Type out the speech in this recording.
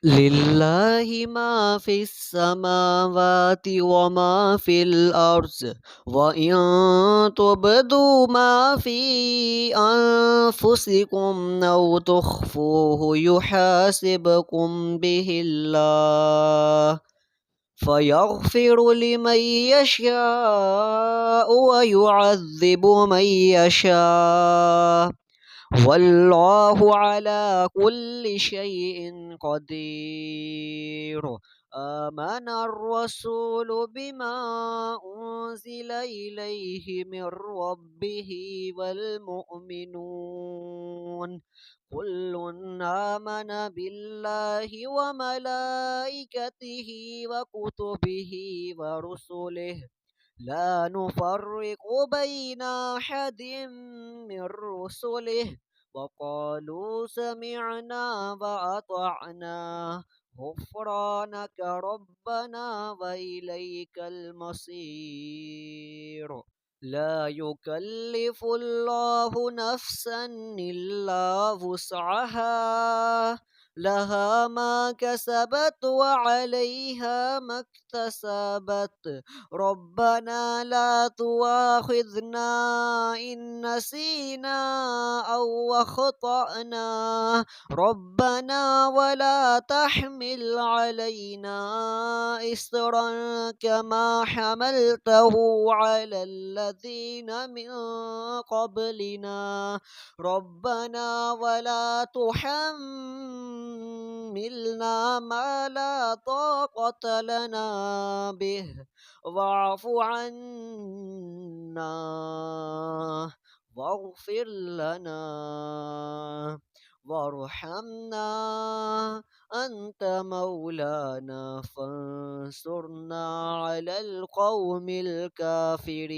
لله ما في السماوات وما في الأرض وإن تبدوا ما في أنفسكم أو تخفوه يحاسبكم به الله فيغفر لمن يشاء ويعذب من يشاء والله على كل شيء قدير. آمن الرسول بما أنزل إليه من ربه والمؤمنون كل آمن بالله وملائكته وكتبه ورسله لا نفرق بين أحد من رسله وقالوا سمعنا وأطعنا غفرانك ربنا وإليك المصير. لا يكلف الله نفسا إلا وسعها لها ما كسبت وعليها ما اكتسبت ربنا لا تؤاخذنا إن نسينا أو أخطأنا ربنا ولا تحمل علينا إصرا كما حملته على الذين من قبلنا ربنا ولا تحملنا ما لا طاقة لنا به واعف عنا واغفر لنا وارحمنا أنت مولانا فانصرنا على القوم الكافرين.